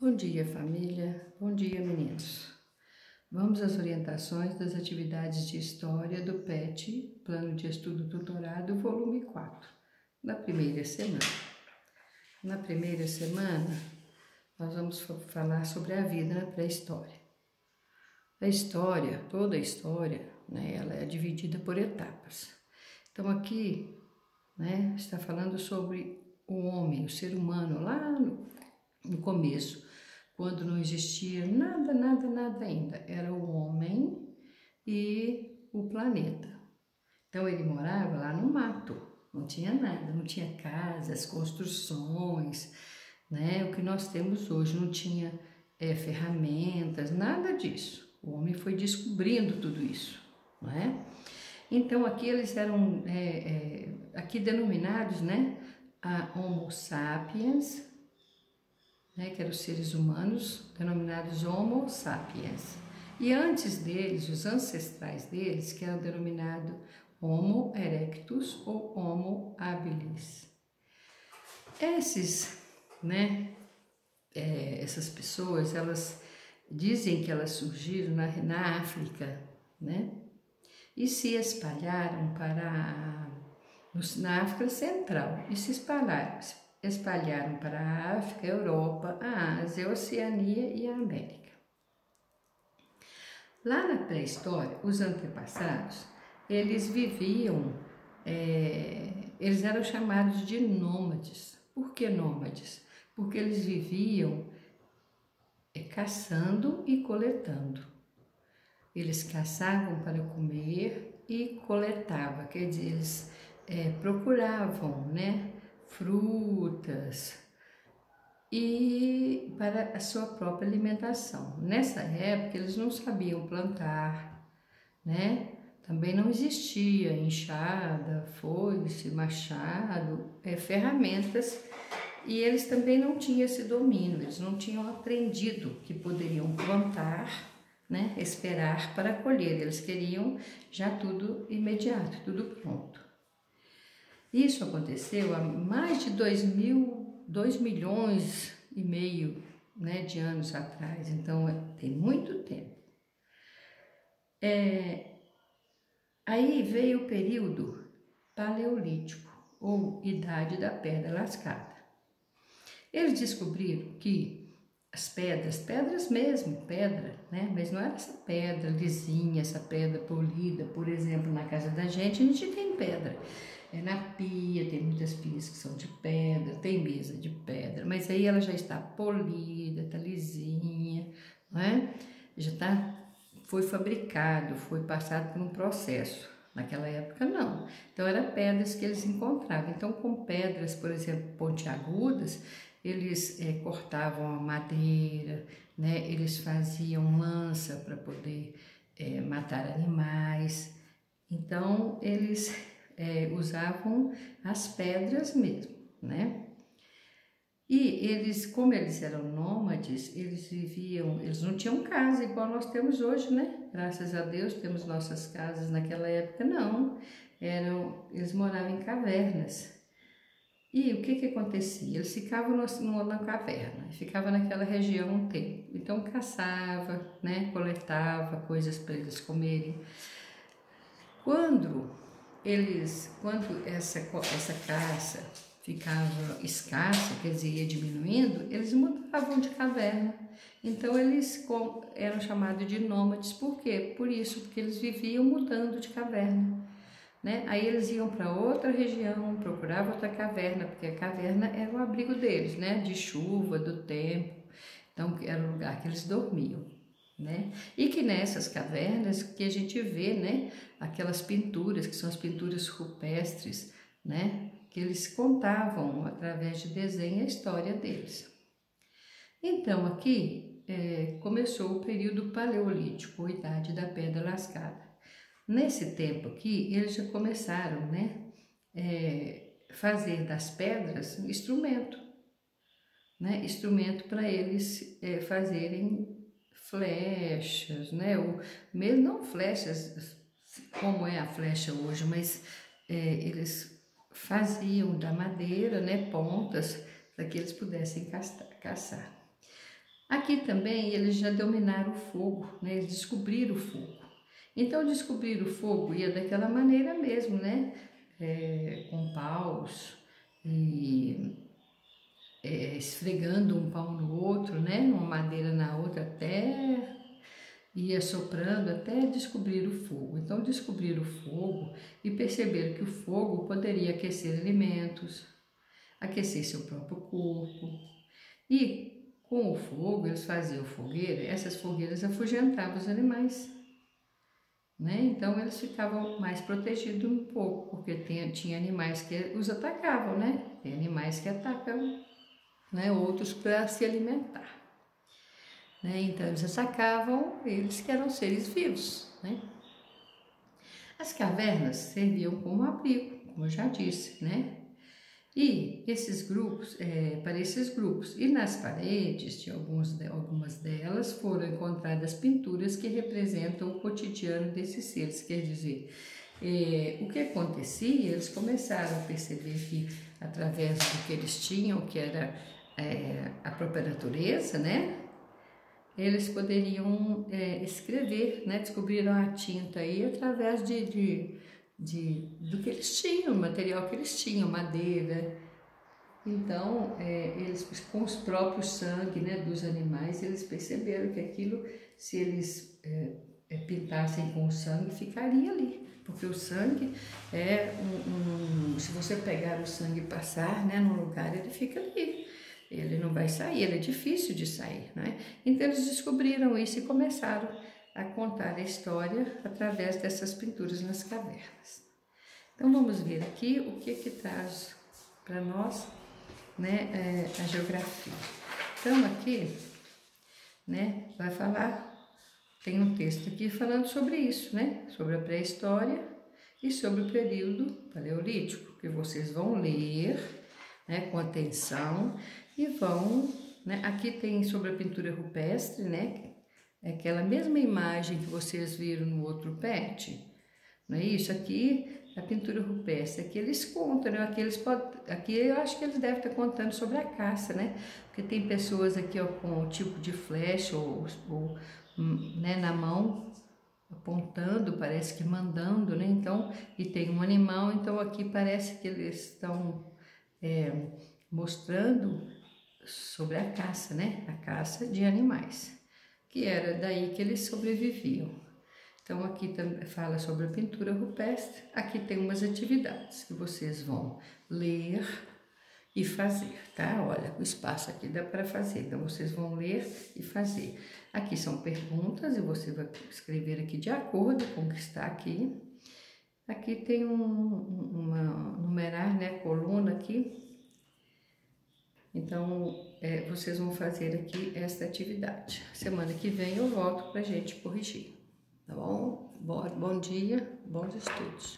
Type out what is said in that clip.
Bom dia, família. Bom dia, meninos. Vamos às orientações das atividades de História do PET, Plano de Estudo Tutorado, volume 4, na primeira semana. Na primeira semana, nós vamos falar sobre a vida na pré-história. A história, toda a história, ela é dividida por etapas. Então, aqui, está falando sobre o homem, o ser humano, lá no começo, quando não existia nada ainda. Era o homem e o planeta. Então ele morava lá no mato, não tinha nada, não tinha casas, construções, o que nós temos hoje, não tinha ferramentas, nada disso. O homem foi descobrindo tudo isso, não é? Então aqui eles eram aqui denominados, a Homo sapiens, que eram os seres humanos, denominados Homo sapiens. E antes deles, os ancestrais deles, que eram denominados Homo erectus ou Homo habilis. Essas pessoas, elas dizem que elas surgiram na África, e se espalharam na África Central, e se espalharam para a África, a Europa, a Ásia, a Oceania e a América. Lá na pré-história, os antepassados, eles viviam, eles eram chamados de nômades. Por que nômades? Porque eles viviam caçando e coletando. Eles caçavam para comer e coletavam, quer dizer, eles procuravam, frutas e para a sua própria alimentação. Nessa época eles não sabiam plantar, Também não existia enxada, foice, machado, ferramentas, e eles também não tinham esse domínio, eles não tinham aprendido que poderiam plantar, esperar para colher, eles queriam já tudo imediato, tudo pronto. Isso aconteceu há mais de 2,5 milhões de anos atrás, então tem muito tempo. Aí veio o período paleolítico, ou Idade da Pedra Lascada. Eles descobriram que as pedras mesmo, mas não era essa pedra lisinha, essa pedra polida. Por exemplo, na casa da gente, a gente tem pedra. Na pia, tem muitas pias que são de pedra, tem mesa de pedra, mas aí ela já está polida, está lisinha, foi fabricado, foi passado por um processo. Naquela época, não. Então, eram pedras que eles encontravam. Então, com pedras, por exemplo, pontiagudas, eles cortavam a madeira, eles faziam lança para poder matar animais. Então, eles usavam as pedras mesmo, E eles, como eles eram nômades, eles não tinham casa igual nós temos hoje, Graças a Deus temos nossas casas, naquela época não, eles moravam em cavernas. E o que acontecia? Eles ficavam na caverna, ficavam naquela região um tempo. Então caçava, coletava coisas para eles comerem. Quando essa caça ficava escassa, quer dizer, ia diminuindo, eles mudavam de caverna. Então eles eram chamados de nômades. Por quê? Por isso, porque eles viviam mudando de caverna. Aí eles iam para outra região, procuravam outra caverna, porque a caverna era o abrigo deles, de chuva, do tempo. Então era o lugar que eles dormiam. E que nessas cavernas que a gente vê, aquelas pinturas, que são as pinturas rupestres, que eles contavam através de desenho a história deles. Então aqui começou o período paleolítico, ou Idade da Pedra Lascada. Nesse tempo aqui, eles já começaram, fazer das pedras instrumento, instrumento para eles fazerem flechas, mesmo não flechas como é a flecha hoje, mas eles faziam da madeira, pontas, para que eles pudessem caçar. Aqui também eles já dominaram o fogo, né? Eles descobriram o fogo. Então, descobrir o fogo ia daquela maneira mesmo, né? Com paus e esfregando um pau no outro, né? Uma madeira na outra, até ia soprando até descobrir o fogo. Então, descobriram o fogo e perceberam que o fogo poderia aquecer alimentos, aquecer seu próprio corpo. E com o fogo, eles faziam fogueira, essas fogueiras afugentavam os animais, né? Então, eles ficavam mais protegidos um pouco, porque tinha animais que os atacavam, né? Tem animais que atacam, né? Outros para se alimentar. Né? Então, eles atacavam eles que eram seres vivos, né? As cavernas serviam como abrigo, como eu já disse, né? E esses grupos, para esses grupos, e nas paredes de algumas delas foram encontradas pinturas que representam o cotidiano desses seres, quer dizer, o que acontecia, eles começaram a perceber que através do que eles tinham, que era a própria natureza, né? Eles poderiam escrever, né? Descobriram a tinta aí através do que eles tinham, o material que eles tinham, madeira. Então, eles, com os próprios sangue, né, dos animais, eles perceberam que aquilo, se eles pintassem com o sangue, ficaria ali. Porque o sangue se você pegar o sangue e passar, né, num lugar, ele fica ali. Ele não vai sair, ele é difícil de sair, né? Então, eles descobriram isso e começaram a contar a história através dessas pinturas nas cavernas. Então, vamos ver aqui o que traz para nós, né, a geografia. Então, aqui, né, vai falar, tem um texto aqui falando sobre isso, né? Sobre a pré-história e sobre o período paleolítico, que vocês vão ler, né, com atenção e vão, né, aqui tem sobre a pintura rupestre, né, aquela mesma imagem que vocês viram no outro PET, não é isso? Aqui a pintura rupestre, aqui eles contam, né, aqui eu acho que eles devem estar contando sobre a caça, né, porque tem pessoas aqui, ó, com o tipo de flecha ou né, na mão, apontando, parece que mandando, né, então, e tem um animal, então aqui parece que eles estão mostrando sobre a caça, né? A caça de animais, que era daí que eles sobreviviam. Então, aqui também fala sobre a pintura rupestre. Aqui tem umas atividades que vocês vão ler e fazer, tá? Olha, o espaço aqui dá para fazer, então vocês vão ler e fazer. Aqui são perguntas e você vai escrever aqui de acordo com o que está aqui. Aqui tem uma numerar, né? Coluna aqui. Então, vocês vão fazer aqui esta atividade. Semana que vem eu volto para a gente corrigir, tá bom? Bom dia, bons estudos.